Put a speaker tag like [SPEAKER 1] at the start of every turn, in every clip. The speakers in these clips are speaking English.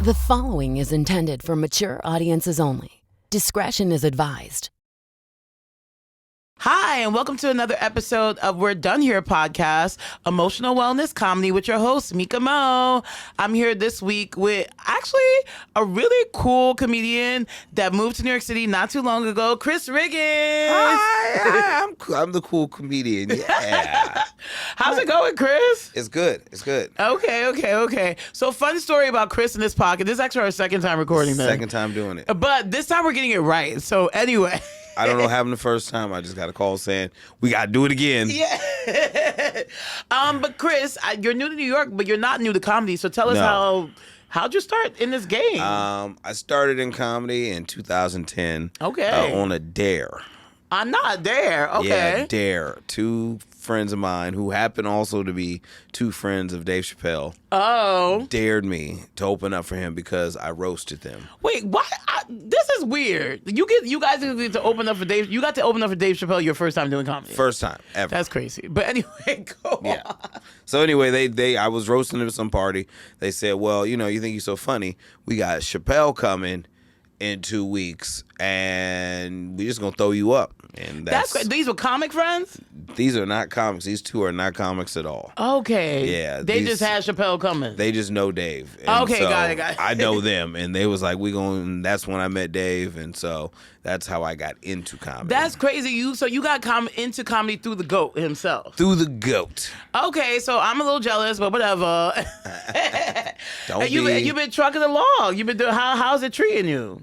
[SPEAKER 1] The following is intended for mature audiences only. Discretion is advised.
[SPEAKER 2] Hi, and welcome to another episode of We're Done Here podcast, emotional wellness comedy with your host, Meka Mo. I'm here this week with actually a really cool comedian that moved to New York City not too long ago, Chris Riggins.
[SPEAKER 3] Hi, I'm the cool comedian. Yeah.
[SPEAKER 2] How's it going, Chris?
[SPEAKER 3] It's good. It's good.
[SPEAKER 2] Okay. So fun story about Chris in this podcast. This is actually our second time recording this.
[SPEAKER 3] Second time doing it.
[SPEAKER 2] But this time we're getting it right. So anyway.
[SPEAKER 3] I don't know what happened the first time. I just got a call saying, we got to do it again.
[SPEAKER 2] Yeah. But Chris, you're new to New York, but you're not new to comedy. So tell us how'd you start in this game?
[SPEAKER 3] I started in comedy in 2010.
[SPEAKER 2] Okay.
[SPEAKER 3] On a dare.
[SPEAKER 2] I'm not there. Okay.
[SPEAKER 3] Yeah, dare. Two friends of mine who happen also to be two friends of Dave Chappelle.
[SPEAKER 2] Oh.
[SPEAKER 3] Dared me to open up for him because I roasted them.
[SPEAKER 2] Wait, why? This is weird. You guys get to open up for Dave. You got to open up for Dave Chappelle your first time doing comedy.
[SPEAKER 3] First time ever.
[SPEAKER 2] That's crazy. But anyway, go on.
[SPEAKER 3] So anyway, I was roasting them at some party. They said, well, you think you're so funny. We got Chappelle coming in 2 weeks, and we just gonna throw you up. And that's
[SPEAKER 2] great. These were comic friends?
[SPEAKER 3] These are not comics. These two are not comics at all.
[SPEAKER 2] Okay.
[SPEAKER 3] Yeah.
[SPEAKER 2] They just had Chappelle coming.
[SPEAKER 3] They just know Dave. And
[SPEAKER 2] okay,
[SPEAKER 3] so
[SPEAKER 2] got it.
[SPEAKER 3] I know them, and they was like, that's when I met Dave, and so that's how I got into comedy.
[SPEAKER 2] That's crazy. So you got into comedy through the GOAT himself.
[SPEAKER 3] Through the GOAT.
[SPEAKER 2] Okay, so I'm a little jealous, but whatever.
[SPEAKER 3] Don't be.
[SPEAKER 2] You've been trucking along. You've been doing. How's it treating you?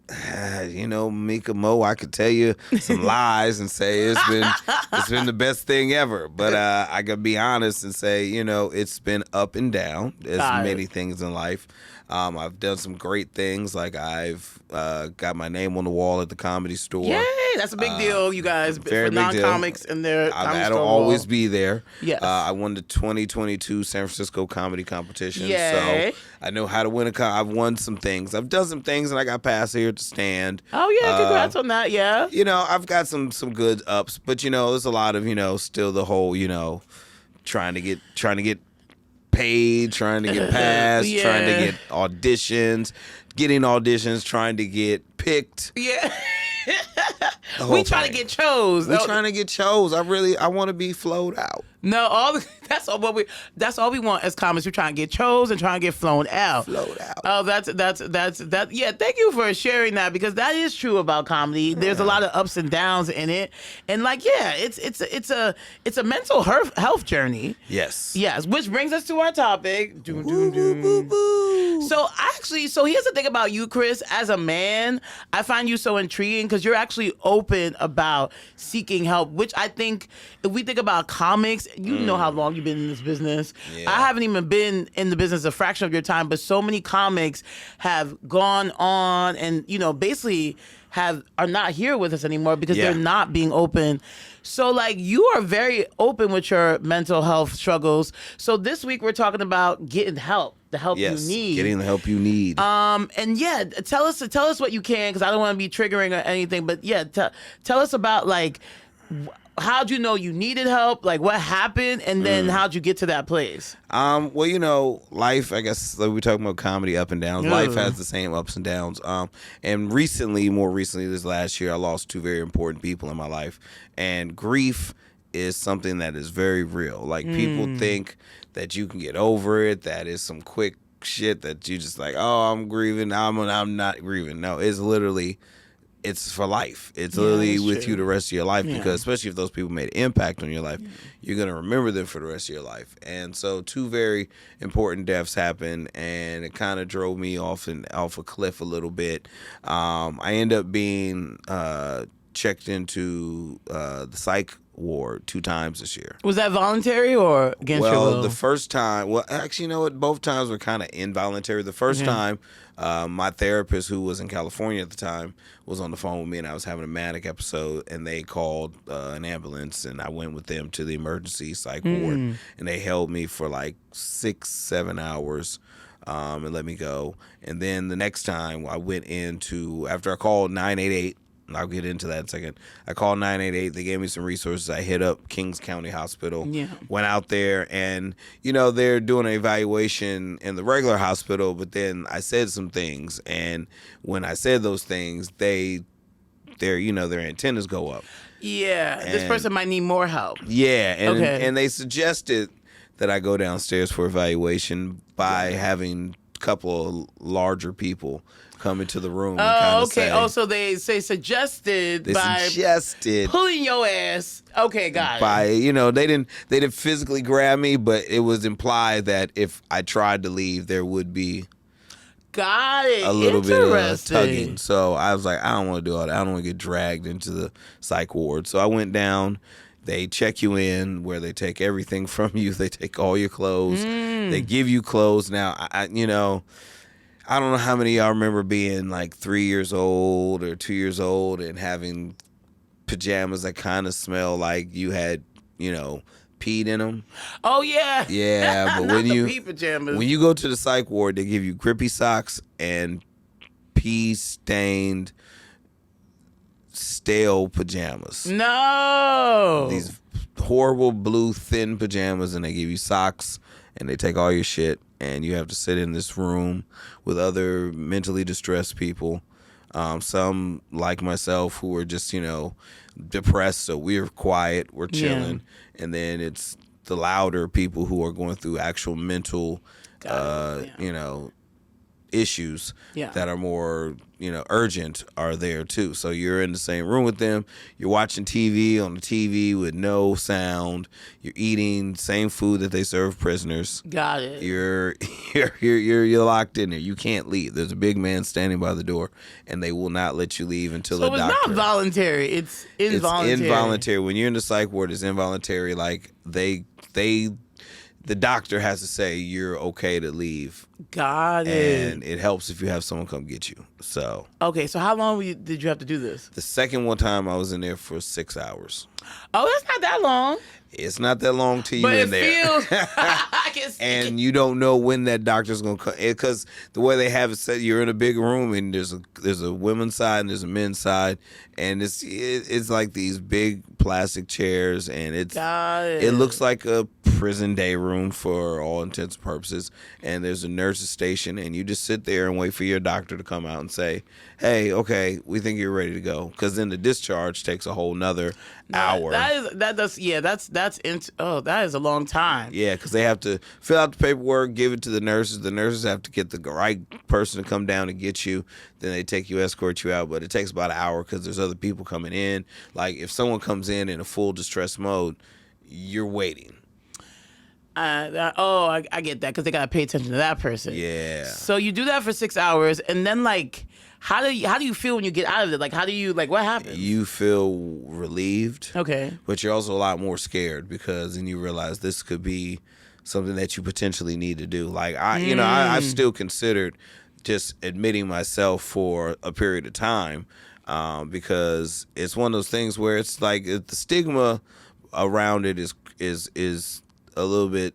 [SPEAKER 3] Meka Mo, I could tell you some lies and say it's been the best thing ever. But I could be honest and say, it's been up and down. There's many things in life. I've done some great things, like I've got my name on the wall at the Comedy Store.
[SPEAKER 2] Yay, that's a big deal, you guys. For non-comics in their
[SPEAKER 3] I'll always be there.
[SPEAKER 2] Yes.
[SPEAKER 3] I won the 2022 San Francisco Comedy Competition.
[SPEAKER 2] Yay.
[SPEAKER 3] So I know how to win I've won some things. I've done some things, and I got passed here to stand.
[SPEAKER 2] Oh, yeah, congrats on that, yeah.
[SPEAKER 3] I've got some good ups, but, there's a lot of, still the whole, trying to get paid, trying to get passed, trying to get auditions, getting auditions, trying to get picked.
[SPEAKER 2] Yeah. We trying to get chose.
[SPEAKER 3] We trying to get chose. I want to be flowed out.
[SPEAKER 2] No, that's all we want as comics. We're trying to get chose and trying to get flown out.
[SPEAKER 3] Flowed out.
[SPEAKER 2] Oh, that's that. Yeah, thank you for sharing that, because that is true about comedy. There's a lot of ups and downs in it, and it's a mental health journey.
[SPEAKER 3] Yes.
[SPEAKER 2] Yes, which brings us to our topic. So here's the thing about you, Chris. As a man, I find you so intriguing because you're actually open about seeking help, which I think, if we think about comics, you know how long you've been in this business. Yeah. I haven't even been in the business a fraction of your time, but so many comics have gone on and, basically are not here with us anymore because they're not being open. So, you are very open with your mental health struggles. So this week we're talking about getting help, the help you need.
[SPEAKER 3] Getting the help you need.
[SPEAKER 2] And tell us what you can, because I don't want to be triggering or anything, but tell us about how'd you know you needed help? What happened? And then how'd you get to that place?
[SPEAKER 3] Life, I guess, we're talking about comedy up and downs. Life has the same ups and downs. And more recently, this last year, I lost two very important people in my life. And grief is something that is very real. People think that you can get over it, that is some quick shit that you just I'm grieving, I'm not grieving. No, it's for life. It's literally with you the rest of your life, because especially if those people made an impact on your life, you're going to remember them for the rest of your life. And so two very important deaths happened, and it kind of drove me off a cliff a little bit. I ended up being checked into the Psych ward 2 times this year.
[SPEAKER 2] Was that voluntary or against your will?
[SPEAKER 3] Well, the first time, both times were kind of involuntary. The first time, my therapist, who was in California at the time, was on the phone with me, and I was having a manic episode, and they called an ambulance, and I went with them to the emergency psych ward, and they held me for 6-7 hours and let me go. And then the next time I went after I called 988, I'll get into that in a second. I called 988. They gave me some resources. I hit up Kings County Hospital.
[SPEAKER 2] Yeah.
[SPEAKER 3] Went out there, and they're doing an evaluation in the regular hospital. But then I said some things, and when I said those things, their antennas go up.
[SPEAKER 2] Yeah, this person might need more help.
[SPEAKER 3] Yeah, and they suggested that I go downstairs for evaluation by having a couple of larger people come into the room. And
[SPEAKER 2] okay. So they say suggested pulling your ass. Okay, got it.
[SPEAKER 3] They didn't physically grab me, but it was implied that if I tried to leave, there would be
[SPEAKER 2] a
[SPEAKER 3] little bit of tugging. So I was like, I don't want to do all that. I don't want to get dragged into the psych ward. So I went down. They check you in, where they take everything from you. They take all your clothes. They give you clothes. Now, I don't know how many of y'all remember being like 3 years old or 2 years old and having pajamas that kind of smell like you had, peed in them.
[SPEAKER 2] Oh yeah.
[SPEAKER 3] Yeah, but when you go to the psych ward, they give you grippy socks and pee stained stale pajamas.
[SPEAKER 2] No.
[SPEAKER 3] These horrible blue thin pajamas, and they give you socks, and they take all your shit, and you have to sit in this room with other mentally distressed people. Some like myself who are just, depressed, so we're quiet, we're chilling. And then it's the louder people who are going through actual mental issues that are more, urgent are there too. So you're in the same room with them. You're watching TV on the TV with no sound. You're eating same food that they serve prisoners.
[SPEAKER 2] Got it.
[SPEAKER 3] You're locked in there. You can't leave. There's a big man standing by the door, and they will not let you leave until the doctor.
[SPEAKER 2] So it's not voluntary. It's involuntary.
[SPEAKER 3] It's involuntary. When you're in the psych ward, it's involuntary. Like the doctor has to say you're okay to leave.
[SPEAKER 2] Got it.
[SPEAKER 3] And it helps if you have someone come get you. So
[SPEAKER 2] okay, so how long did you have to do this?
[SPEAKER 3] The second one time I was in there for 6 hours.
[SPEAKER 2] Oh, that's not that long.
[SPEAKER 3] It's not that long till you're in there.
[SPEAKER 2] Feels, I can see
[SPEAKER 3] and you don't know when that doctor's gonna come. Because the way they have it set, you're in a big room, and there's a women's side and there's a men's side, and it's like these big plastic chairs, and it looks like a prison day room for all intents and purposes. And there's a nurse's station, and you just sit there and wait for your doctor to come out and say, hey, okay, we think you're ready to go. Because then the discharge takes a whole nother hour.
[SPEAKER 2] That is a long time.
[SPEAKER 3] Yeah, because they have to fill out the paperwork, give it to the nurses. The nurses have to get the right person to come down and get you. Then they take you, escort you out. But it takes about an hour because there's other people coming in. Like if someone comes in a full distress mode, you're waiting.
[SPEAKER 2] I get that because they gotta pay attention to that person.
[SPEAKER 3] Yeah.
[SPEAKER 2] So you do that for 6 hours, and then like, how do you feel when you get out of it? Like, what happens?
[SPEAKER 3] You feel relieved.
[SPEAKER 2] Okay.
[SPEAKER 3] But you're also a lot more scared because then you realize this could be something that you potentially need to do. Like I've still considered just admitting myself for a period of time because it's one of those things where it's like the stigma around it is a little bit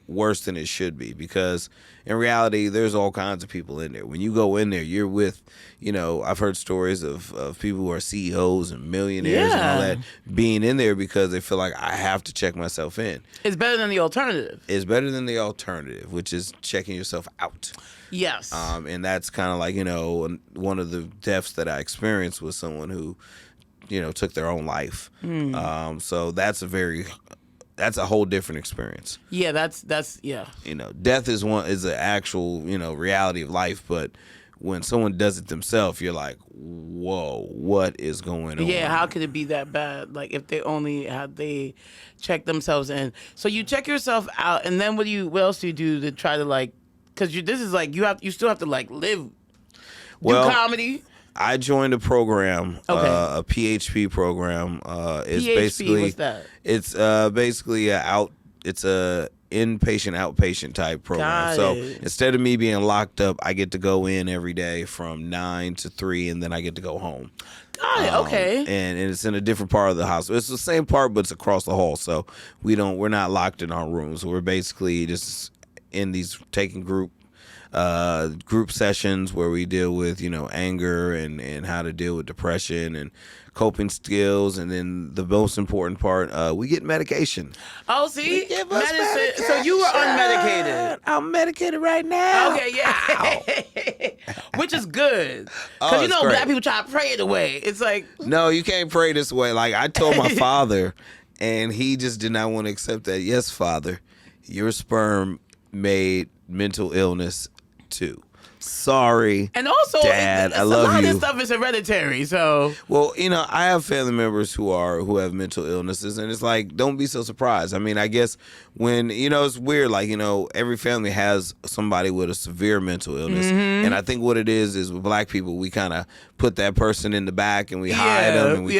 [SPEAKER 3] worse than it should be because in reality there's all kinds of people in there. When you go in there, you're with, I've heard stories of people who are CEOs and millionaires and all that being in there because they feel like I have to check myself in.
[SPEAKER 2] It's better than the alternative.
[SPEAKER 3] It's better than the alternative, which is checking yourself out.
[SPEAKER 2] Yes.
[SPEAKER 3] And that's kind of like, one of the deaths that I experienced was someone who, took their own life. So that's a whole different experience.
[SPEAKER 2] Yeah, that's
[SPEAKER 3] Death is an actual, reality of life, but when someone does it themselves, you're like, whoa, what is going on?
[SPEAKER 2] Yeah, how could it be that bad? Like if they check themselves in. So you check yourself out, and then what else do you do to try to like, because this is like you still have to like live, do comedy.
[SPEAKER 3] I joined a program, a PHP program. It's
[SPEAKER 2] PHP,
[SPEAKER 3] basically
[SPEAKER 2] what's that?
[SPEAKER 3] It's basically it's a inpatient outpatient type program. So instead of me being locked up, I get to go in every day from 9 to 3, and then I get to go home.
[SPEAKER 2] Got it. Okay.
[SPEAKER 3] And it's in a different part of the hospital. It's the same part, but it's across the hall. So we're not locked in our rooms. We're basically just in these taking group group sessions where we deal with, anger and how to deal with depression and coping skills, and then the most important part, we get medication.
[SPEAKER 2] Oh, see,
[SPEAKER 3] Give us
[SPEAKER 2] medicine. So you were unmedicated.
[SPEAKER 3] I'm medicated right now.
[SPEAKER 2] Okay, yeah, which is good because
[SPEAKER 3] it's great.
[SPEAKER 2] black people try to pray it away. It's like
[SPEAKER 3] No, you can't pray this way. Like I told my father, and he just did not want to accept that. Yes, Father, your sperm made mental illness too. Sorry.
[SPEAKER 2] And also,
[SPEAKER 3] Dad, I
[SPEAKER 2] a
[SPEAKER 3] love
[SPEAKER 2] lot
[SPEAKER 3] you.
[SPEAKER 2] of this stuff is hereditary. So,
[SPEAKER 3] Well, I have family members who have mental illnesses, and it's like, don't be so surprised. I mean, I guess when it's weird. Like every family has somebody with a severe mental illness, and I think what it is with black people, we kind of put that person in the back and we hide them, and we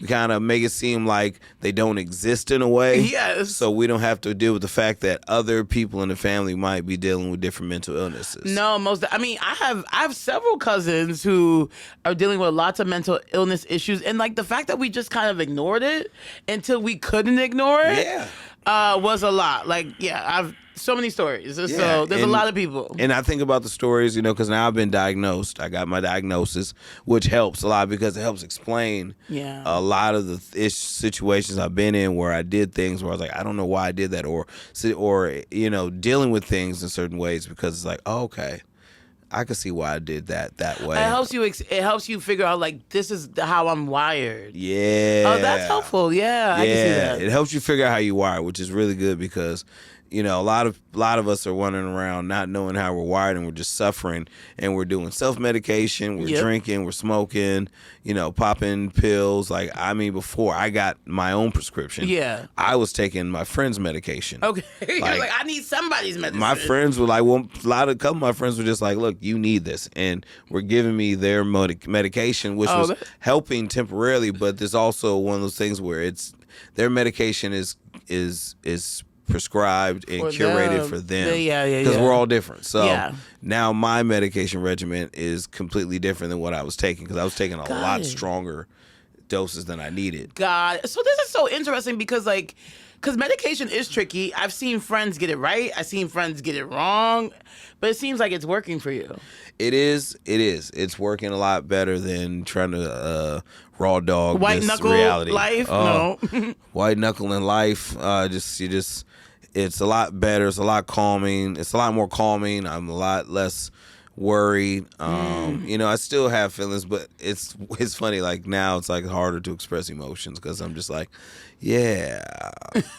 [SPEAKER 3] kind of make it seem like they don't exist in a way.
[SPEAKER 2] Yes.
[SPEAKER 3] So we don't have to deal with the fact that other people in the family might be dealing with different mental illnesses.
[SPEAKER 2] no, I have several cousins who are dealing with lots of mental illness issues, and like the fact that we just kind of ignored it until we couldn't ignore it. Was a lot. Like, I've so many stories. So there's a lot of people.
[SPEAKER 3] And I think about the stories, because now I've been diagnosed. I got my diagnosis, which helps a lot because it helps explain a lot of the situations I've been in where I did things where I was like, I don't know why I did that, or dealing with things in certain ways because it's like, oh, okay, I can see why I did that way.
[SPEAKER 2] It helps you figure out like this is how I'm wired.
[SPEAKER 3] Yeah.
[SPEAKER 2] Oh, that's helpful. Yeah, I can see that.
[SPEAKER 3] It helps you figure out how you wire, which is really good because a lot of us are wandering around not knowing how we're wired, and we're just suffering, and we're doing self-medication, we're drinking, we're smoking, popping pills. Like, I mean, before I got my own prescription, I was taking my friend's medication.
[SPEAKER 2] Okay. You're like, I need somebody's medicine.
[SPEAKER 3] My friends were like, a couple of my friends were just like, look, you need this, and were giving me their medication, which was helping temporarily, but there's also one of those things where their medication is prescribed and curated for them. Because we're all different. So now my medication regimen is completely different than what I was taking, because I was taking a lot stronger doses than I needed.
[SPEAKER 2] God. So this is so interesting because medication is tricky. I've seen friends get it right. I've seen friends get it wrong. But it seems like it's working for you.
[SPEAKER 3] It is. It's working a lot better than trying to raw dog
[SPEAKER 2] white
[SPEAKER 3] this
[SPEAKER 2] knuckle
[SPEAKER 3] reality.
[SPEAKER 2] Life. No.
[SPEAKER 3] White knuckle in life. It's a lot better. It's a lot calming. It's a lot more calming. I'm a lot less worried. I still have feelings, but it's funny. Like now, it's like harder to express emotions because I'm just like, yeah.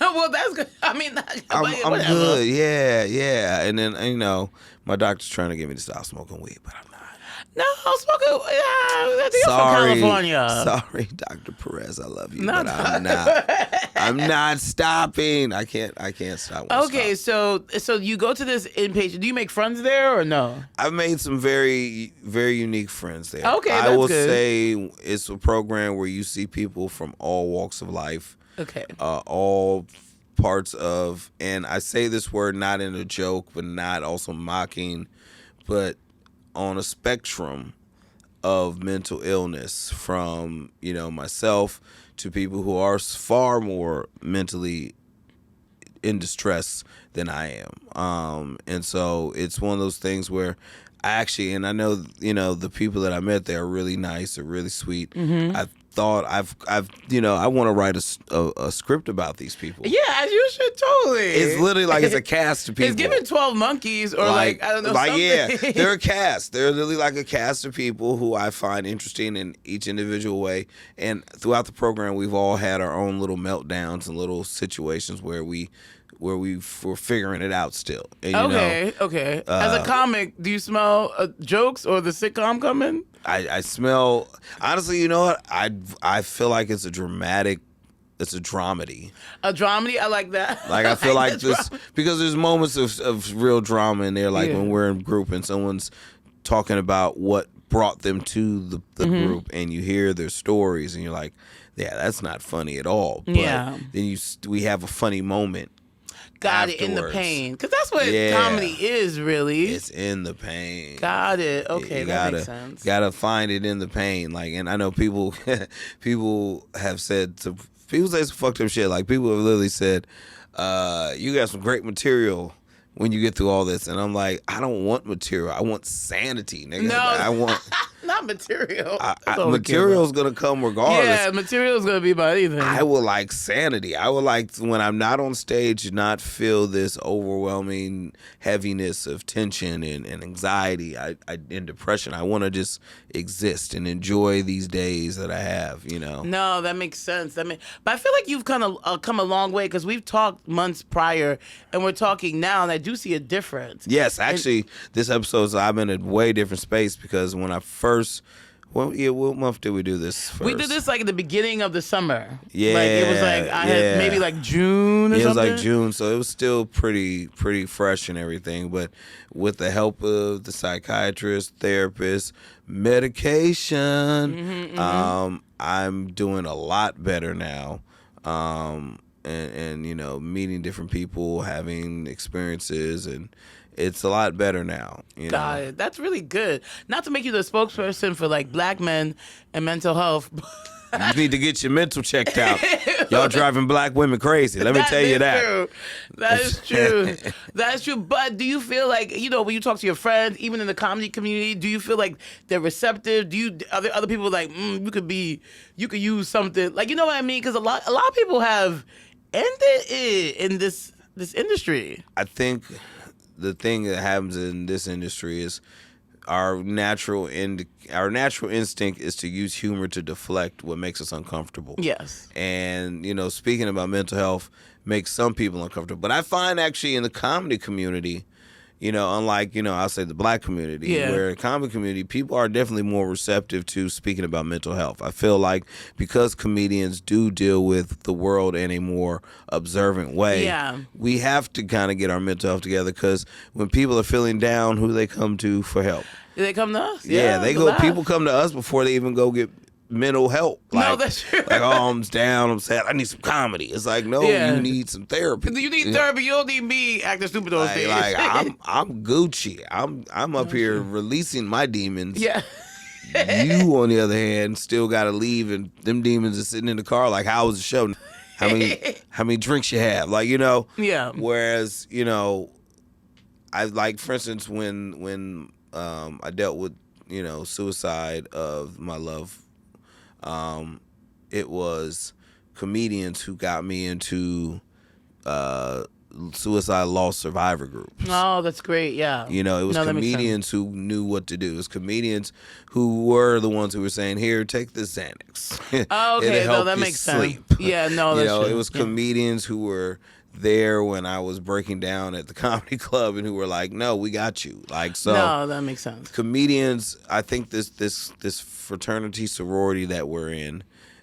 [SPEAKER 2] Well, that's good. I mean,
[SPEAKER 3] I'm good. Yeah. And then my doctor's trying to get me to stop smoking weed, but I'm not.
[SPEAKER 2] No, smoking. I think I'm from California.
[SPEAKER 3] Sorry, Dr. Perez. I love you, but I'm not. I'm not stopping. I can't stop.
[SPEAKER 2] Okay, so you go to this inpatient. Do you make friends there or no?
[SPEAKER 3] I've made some very, very unique friends there.
[SPEAKER 2] Okay,
[SPEAKER 3] I will
[SPEAKER 2] good.
[SPEAKER 3] say it's a program where you see people from all walks of life.
[SPEAKER 2] Okay.
[SPEAKER 3] All parts of, and I say this word not in a joke, but not also mocking, but on a spectrum of mental illness, from myself to people who are far more mentally in distress than I am. And so it's one of those things where I know the people that I met there are really nice, they're really sweet. I thought I want to write a script about these people.
[SPEAKER 2] Yeah, you should totally.
[SPEAKER 3] It's literally like it's a cast of people.
[SPEAKER 2] It's given 12 Monkeys or I don't know, something.
[SPEAKER 3] Yeah, they're a cast. They're literally like a cast of people who I find interesting in each individual way. And throughout the program, we've all had our own little meltdowns and little situations where we were figuring it out still. And,
[SPEAKER 2] okay. As a comic, do you smell jokes or the sitcom coming?
[SPEAKER 3] I smell, honestly, you know what? I feel like it's a dramedy. A
[SPEAKER 2] dramedy? I like that.
[SPEAKER 3] Like, I feel like this, because there's moments of real drama in there, like when we're in group and someone's talking about what brought them to the group, and you hear their stories, and you're like, yeah, that's not funny at all. But then we have a funny moment.
[SPEAKER 2] Got it, in the pain. Because that's what comedy is, really.
[SPEAKER 3] It's in the pain.
[SPEAKER 2] Got it. Okay, that makes sense.
[SPEAKER 3] Gotta find it in the pain. Like, and I know people have said, people say some fucked up shit. Like, people have literally said, you got some great material when you get through all this. And I'm like, I don't want material. I want sanity, nigga.
[SPEAKER 2] No.
[SPEAKER 3] I want
[SPEAKER 2] not material.
[SPEAKER 3] material's gonna come regardless.
[SPEAKER 2] Yeah, material's gonna be about anything.
[SPEAKER 3] I would like sanity. I would like, when I'm not on stage, not feel this overwhelming heaviness of tension and anxiety and depression. I want to just exist and enjoy these days that I have, you know.
[SPEAKER 2] No, that makes sense. But I feel like you've kind of come a long way, because we've talked months prior and we're talking now, and I do see a difference.
[SPEAKER 3] Yes, actually, this episode, I'm in a way different space, because when I first, what month did we do this first?
[SPEAKER 2] We did this like at the beginning of the summer.
[SPEAKER 3] Yeah.
[SPEAKER 2] Like it was like, I had maybe like June or something.
[SPEAKER 3] It was like June, so it was still pretty fresh and everything. But with the help of the psychiatrist, therapist, medication, I'm doing a lot better now. And you know, meeting different people, having experiences, and it's a lot better now. You know?
[SPEAKER 2] That's really good. Not to make you the spokesperson for like black men and mental health.
[SPEAKER 3] You need to get your mental checked out. Y'all driving black women crazy. Let me tell you that.
[SPEAKER 2] True. That is true. That is true. But do you feel like, you know, when you talk to your friends, even in the comedy community, do you feel like they're receptive? Are there other people like, you could use something, like, you know what I mean? Because a lot of people have ended in this industry.
[SPEAKER 3] I think the thing that happens in this industry is our natural instinct is to use humor to deflect what makes us uncomfortable.
[SPEAKER 2] Yes.
[SPEAKER 3] And, you know, speaking about mental health makes some people uncomfortable. But I find actually in the comedy community, you know, unlike, you know, I'll say the black community, where in the comedy community, people are definitely more receptive to speaking about mental health. I feel like because comedians do deal with the world in a more observant way, we have to kind of get our mental health together, because when people are feeling down, who do they come to for help?
[SPEAKER 2] Do they come to us?
[SPEAKER 3] Yeah, they go. People come to us before they even go get mental help. Like,
[SPEAKER 2] no, that's true.
[SPEAKER 3] Like, oh, I'm down, I'm sad, I need some comedy. It's like, no, you need some therapy.
[SPEAKER 2] You need therapy. You don't need me acting stupid on stage.
[SPEAKER 3] Like I'm Gucci. I'm up here releasing my demons.
[SPEAKER 2] Yeah.
[SPEAKER 3] You, on the other hand, still got to leave, and them demons are sitting in the car. Like, how was the show? How many drinks you have? Like, you know. Yeah. Whereas, you know, I like, for instance, when I dealt with, you know, suicide of my love. It was comedians who got me into suicide loss survivor groups.
[SPEAKER 2] Oh, that's great. Yeah.
[SPEAKER 3] You know, it was comedians who knew what to do. It was comedians who were the ones who were saying, "Here, take this Xanax."
[SPEAKER 2] Oh, okay.
[SPEAKER 3] It'll help
[SPEAKER 2] that
[SPEAKER 3] you
[SPEAKER 2] makes
[SPEAKER 3] sleep.
[SPEAKER 2] sense. Yeah, no, that's true.
[SPEAKER 3] It was comedians who were there when I was breaking down at the comedy club, and who were like, "No, we got you." Like, so.
[SPEAKER 2] No, that makes sense.
[SPEAKER 3] Comedians, I think this fraternity sorority that we're in,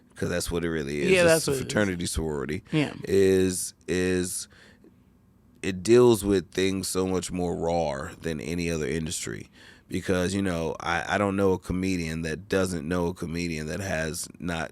[SPEAKER 3] because that's what it really is.
[SPEAKER 2] Yeah, that's
[SPEAKER 3] a
[SPEAKER 2] what
[SPEAKER 3] fraternity sorority.
[SPEAKER 2] Yeah.
[SPEAKER 3] Is it deals with things so much more raw than any other industry, because, you know, I don't know a comedian that doesn't know a comedian that has not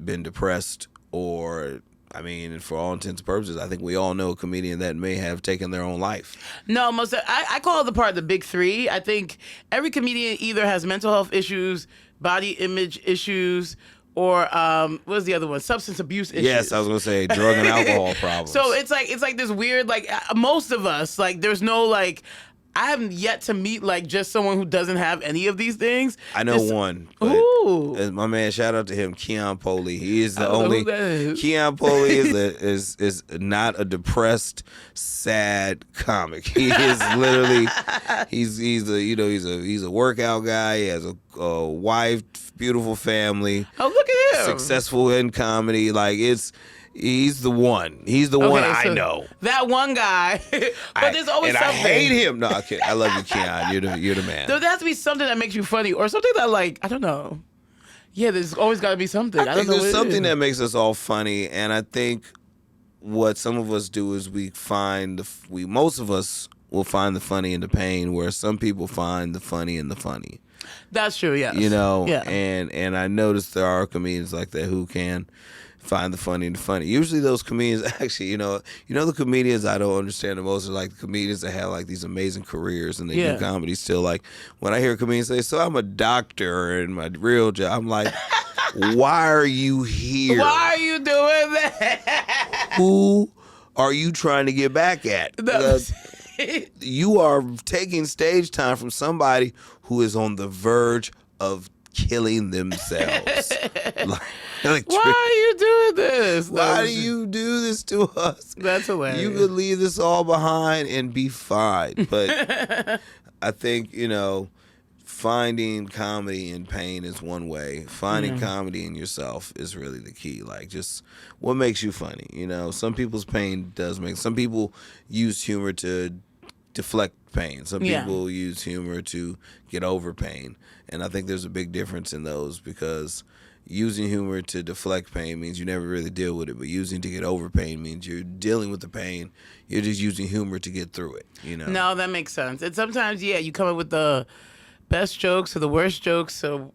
[SPEAKER 3] been depressed, or, I mean, for all intents and purposes, I think we all know a comedian that may have taken their own life.
[SPEAKER 2] No, I call it the part of the big three. I think every comedian either has mental health issues, body image issues, or what was the other one? Substance abuse issues.
[SPEAKER 3] Yes, I was gonna say drug and alcohol problems.
[SPEAKER 2] So it's like this weird, like, most of us, like, there's no, like, I haven't yet to meet, like, just someone who doesn't have any of these things.
[SPEAKER 3] I know one.
[SPEAKER 2] Ooh.
[SPEAKER 3] My man, shout out to him, Keon Poley. He is the only. Keon Poley is not a depressed, sad comic. He is literally. He's a workout guy. He has a wife, beautiful family.
[SPEAKER 2] Oh, look at him.
[SPEAKER 3] Successful in comedy. Like, he's the one. He's the one I know.
[SPEAKER 2] That one guy. But there's always something.
[SPEAKER 3] I hate him. No, I love you, Keon. You're the man.
[SPEAKER 2] There has to be something that makes you funny, or something that, like, I don't know. Yeah, there's always got to be something. I don't know.
[SPEAKER 3] There's something that makes us all funny, and I think what some of us do is most of us will find the funny in the pain, where some people find the funny in the funny.
[SPEAKER 2] That's true. Yeah.
[SPEAKER 3] You know.
[SPEAKER 2] Yeah.
[SPEAKER 3] And I noticed there are comedians like that who can find the funny in the funny. Usually those comedians, actually, you know the comedians I don't understand the most are like the comedians that have like these amazing careers and they do comedy still. Like, when I hear comedians say, "So I'm a doctor and my real job," I'm like, why are you here?
[SPEAKER 2] Why are you doing that?
[SPEAKER 3] Who are you trying to get back at? You are taking stage time from somebody who is on the verge of killing themselves.
[SPEAKER 2] Why are you doing this?
[SPEAKER 3] Why do you do this to us?
[SPEAKER 2] That's hilarious.
[SPEAKER 3] You could leave this all behind and be fine. But I think, finding comedy in pain is one way. Finding comedy in yourself is really the key. Like, just what makes you funny. Some people's pain does make. Some people use humor to deflect pain. Some people use humor to get over pain. And I think there's a big difference in those, because using humor to deflect pain means you never really deal with it, but using to get over pain means you're dealing with the pain. You're just using humor to get through it.
[SPEAKER 2] No, that makes sense. And sometimes, you come up with the best jokes or the worst jokes. So,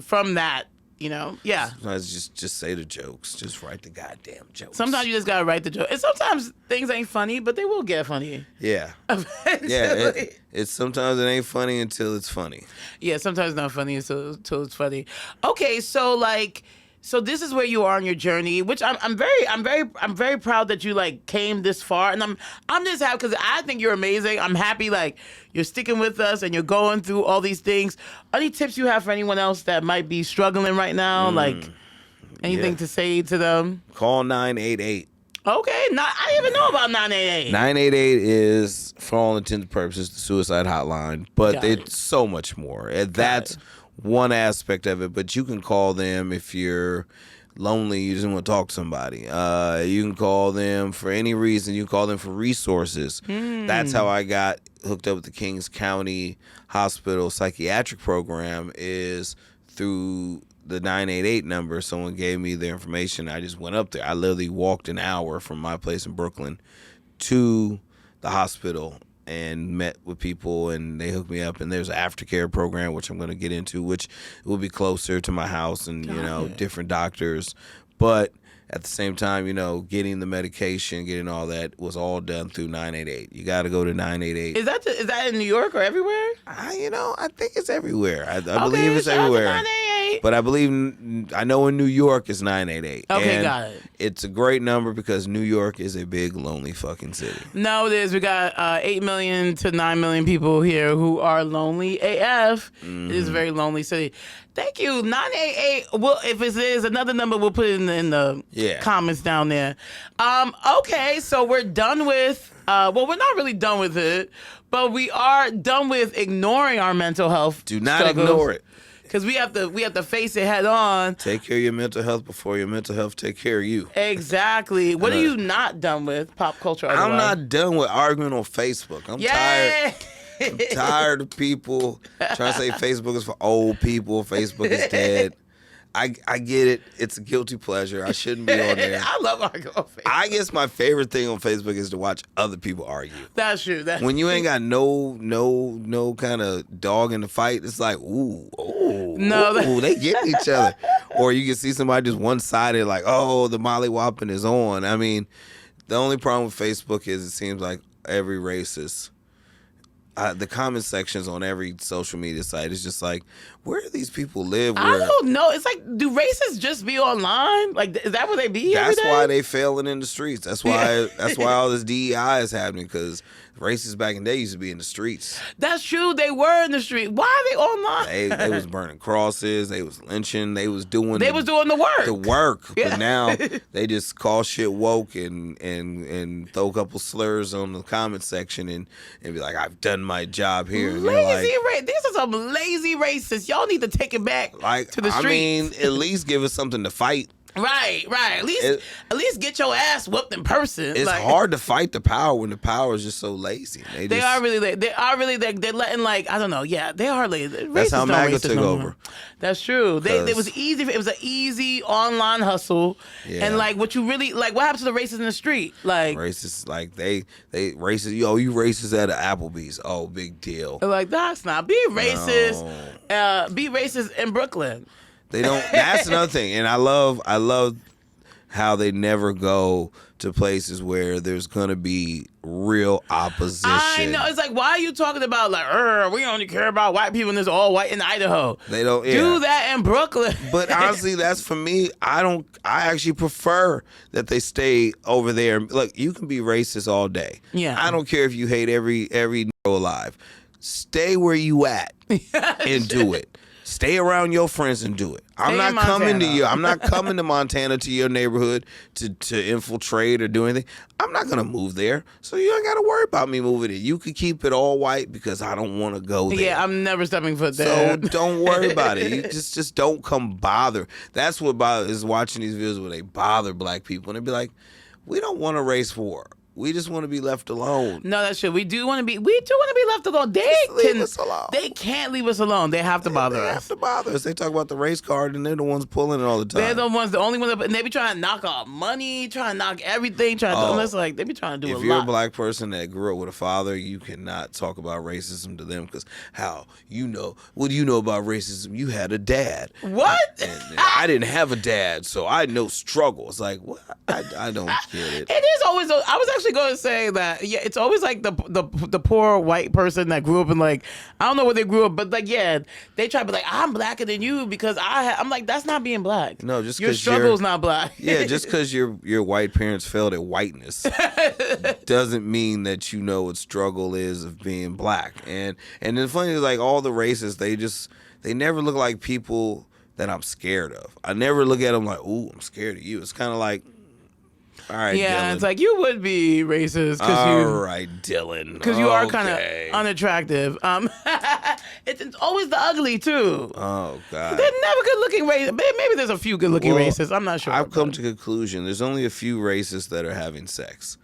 [SPEAKER 2] from that,
[SPEAKER 3] Sometimes just say the jokes. Just write the goddamn jokes.
[SPEAKER 2] Sometimes you just gotta write the joke. And sometimes things ain't funny, but they will get funny.
[SPEAKER 3] Yeah. It's sometimes it ain't funny until it's funny.
[SPEAKER 2] Yeah, sometimes it's not funny until it's funny. Okay, so this is where you are on your journey, which I'm very proud that you came this far, and I'm just happy because I think you're amazing. I'm happy you're sticking with us and you're going through all these things. Any tips you have for anyone else that might be struggling right now? Anything to say to them?
[SPEAKER 3] Call 988.
[SPEAKER 2] Okay, I didn't even know about 988.
[SPEAKER 3] 988 is, for all intents and purposes, the suicide hotline, but it's so much more. And that's one aspect of it, but you can call them if you're lonely, you just want to talk to somebody. You can call them for any reason. You can call them for resources. That's how I got hooked up with the Kings County Hospital psychiatric program, is through the 988 number. Someone gave me their information. I just went up there. I literally walked an hour from my place in Brooklyn to the hospital and met with people, and they hooked me up. And there's an aftercare program, which I'm going to get into, which will be closer to my house, and different doctors. But at the same time, getting the medication, getting all that was all done through 988. You got to go to 988.
[SPEAKER 2] Is that in New York or everywhere?
[SPEAKER 3] I think it's everywhere. I believe it's everywhere. But I know in New York it's 988.
[SPEAKER 2] Okay, got it.
[SPEAKER 3] It's a great number because New York is a big, lonely fucking city.
[SPEAKER 2] No, it is. We got 8 million to 9 million people here who are lonely AF. It is a very lonely city. Thank you. 988. Well, if it is another number, we'll put it in the comments down there. Okay, so we're done with, we're not really done with it, but we are done with ignoring our mental health.
[SPEAKER 3] Do not ignore it.
[SPEAKER 2] Because we have to face it head on.
[SPEAKER 3] Take care of your mental health before your mental health take care of you.
[SPEAKER 2] Exactly. What are you not done with, pop culture? Otherwise?
[SPEAKER 3] I'm not done with arguing on Facebook. I'm tired. I'm tired of people trying to say Facebook is for old people. Facebook is dead. I get it. It's a guilty pleasure. I shouldn't be on there.
[SPEAKER 2] I love arguing on Facebook.
[SPEAKER 3] I guess my favorite thing on Facebook is to watch other people argue.
[SPEAKER 2] That's true.
[SPEAKER 3] When you ain't got no kind of dog in the fight, it's like, they get each other. Or you can see somebody just one-sided, like, the mollywhopping is on. I mean, the only problem with Facebook is it seems like every racist, the comment sections on every social media site is just like, where do these people live?
[SPEAKER 2] I don't know. It's like, do racists just be online? Like, is that where they be every day?
[SPEAKER 3] That's why they failing in the streets. That's why all this DEI is happening, because racists back in the day used to be in the streets.
[SPEAKER 2] That's true. They were in the street. Why are they online?
[SPEAKER 3] They was burning crosses. They was lynching. They was doing the
[SPEAKER 2] work.
[SPEAKER 3] The work. Yeah. But now they just call shit woke and throw a couple slurs on the comment section and be like, I've done my job here. And
[SPEAKER 2] These are some lazy racists. Y'all need to take it back to the streets.
[SPEAKER 3] I mean, at least give us something to fight.
[SPEAKER 2] Right. At least get your ass whooped in person.
[SPEAKER 3] It's hard to fight the power when the power is just so lazy. They
[SPEAKER 2] are really they're letting I don't know. Yeah, they are lazy.
[SPEAKER 3] That's how MAGA took over.
[SPEAKER 2] That's true. It was easy. It was an easy online hustle. Yeah. And what you really what happens to the racists in the street?
[SPEAKER 3] Racists they racist. You racist at an Applebee's. Oh, big deal.
[SPEAKER 2] That's not be racist. No. Be racist in Brooklyn.
[SPEAKER 3] They don't. That's another thing, and I love how they never go to places where there's gonna be real opposition.
[SPEAKER 2] I know. It's like, why are you talking about like, we only care about white people and it's all white in Idaho?
[SPEAKER 3] They don't
[SPEAKER 2] do that in Brooklyn.
[SPEAKER 3] But honestly, that's for me. I actually prefer that they stay over there. Look, you can be racist all day.
[SPEAKER 2] Yeah.
[SPEAKER 3] I don't care if you hate every Negro alive. Stay where you at and do it. Stay around your friends and do it. I'm not coming to you. I'm not coming to Montana to your neighborhood to infiltrate or do anything. I'm not gonna move there, so you ain't gotta worry about me moving it. You could keep it all white because I don't want to go there.
[SPEAKER 2] Yeah, I'm never stepping foot there.
[SPEAKER 3] So don't worry about it. You just don't come bother. That's what bothers watching these videos where they bother black people and they be like, we don't want a race war. We just want to be left alone.
[SPEAKER 2] No, that's true. We do want to be left alone.
[SPEAKER 3] Leave us alone.
[SPEAKER 2] They can't leave us alone. They have to bother us.
[SPEAKER 3] They have to bother us. They talk about the race card and they're the ones pulling it all the time.
[SPEAKER 2] They're the only ones, and they be trying to knock off money, trying to knock everything, it's like they be trying to do a lot.
[SPEAKER 3] If you're a black person that grew up with a father, you cannot talk about racism to them because what do you know about racism? You had a dad.
[SPEAKER 2] What?
[SPEAKER 3] And I didn't have a dad, so I know struggle. It's like, what? I don't get it.
[SPEAKER 2] It is always. I was actually going to say that. Yeah, it's always like the poor white person that grew up in like, I don't know where they grew up, but like, yeah, they try to be like, I'm blacker than you because I'm like, that's not being black.
[SPEAKER 3] No, just
[SPEAKER 2] your struggle's not black.
[SPEAKER 3] Yeah, just because your white parents failed at whiteness doesn't mean that you know what struggle is of being black. And the funny is, like, all the races, they never look like people that I'm scared of. I never look at them like, ooh, I'm scared of you. It's kind of like, all right,
[SPEAKER 2] yeah,
[SPEAKER 3] Dylan.
[SPEAKER 2] It's like you would be racist
[SPEAKER 3] right, Dylan.
[SPEAKER 2] Because you are kind of unattractive. It's always the ugly too.
[SPEAKER 3] Oh God,
[SPEAKER 2] they're never good looking racists. Maybe there's a few good looking racists. I'm not sure.
[SPEAKER 3] I've come to the conclusion there's only a few racists that are having sex.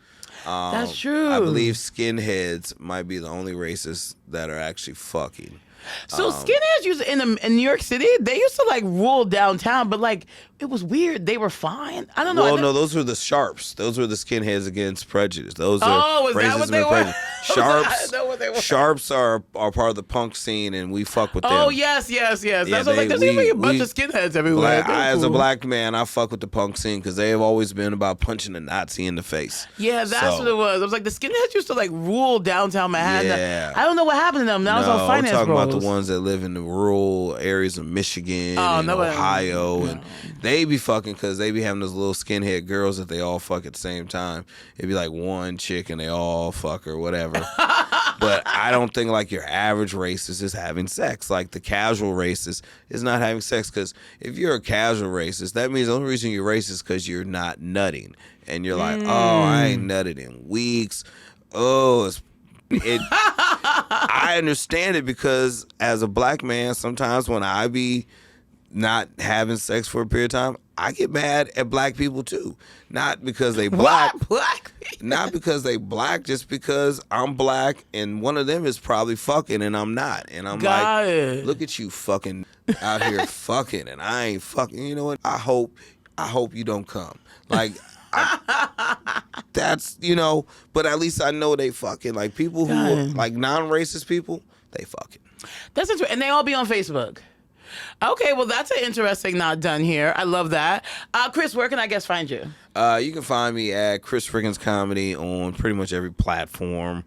[SPEAKER 2] That's true.
[SPEAKER 3] I believe skinheads might be the only racists that are actually fucking.
[SPEAKER 2] So skinheads used in New York City, they used to like rule downtown, but like it was weird. They were fine. I don't know.
[SPEAKER 3] Well, no, those were the sharps. Those were the skinheads against prejudice. Those are
[SPEAKER 2] is that what
[SPEAKER 3] racism
[SPEAKER 2] they
[SPEAKER 3] and
[SPEAKER 2] were?
[SPEAKER 3] prejudice. Sharps.
[SPEAKER 2] I didn't know what they were.
[SPEAKER 3] Sharps are part of the punk scene, and we fuck with them.
[SPEAKER 2] Oh yes. That's what like. There's
[SPEAKER 3] we-
[SPEAKER 2] even a bunch
[SPEAKER 3] we-
[SPEAKER 2] of skinheads everywhere.
[SPEAKER 3] As a black man, I fuck with the punk scene because they have always been about punching a Nazi in the face.
[SPEAKER 2] Yeah, that's what it was. It was like the skinheads used to like rule downtown Manhattan.
[SPEAKER 3] Yeah.
[SPEAKER 2] I don't know what happened to them. Now it's all finance
[SPEAKER 3] I'm talking
[SPEAKER 2] bros.
[SPEAKER 3] about the ones that live in the rural areas of Michigan and Ohio, and they be fucking because they be having those little skinhead girls that they all fuck at the same time. It'd be like one chick and they all fuck or whatever. But I don't think like your average racist is having sex. Like the casual racist is not having sex, because if you're a casual racist, that means the only reason you're racist is because you're not nutting. And you're like, oh, I ain't nutted in weeks. Oh, I understand it because as a black man, sometimes when I be not having sex for a period of time, I get mad at black people too. Not because they black. Not because they black, just because I'm black and one of them is probably fucking and I'm not. And I'm look at you fucking out here fucking and I ain't fucking. You know what? I hope you don't come. Like, that's, but at least I know they fucking. Like, people who are, like, non-racist people, they fucking.
[SPEAKER 2] That's interesting. And they all be on Facebook. Okay, well, that's an interesting not done here. I love that. Chris, where can I find you?
[SPEAKER 3] You can find me at Chris Riggins Comedy on pretty much every platform.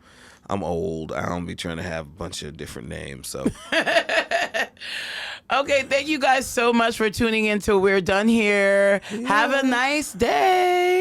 [SPEAKER 3] I'm old. I don't be trying to have a bunch of different names, so. Okay, thank you guys so much for tuning in till we're done here. Yeah. Have a nice day.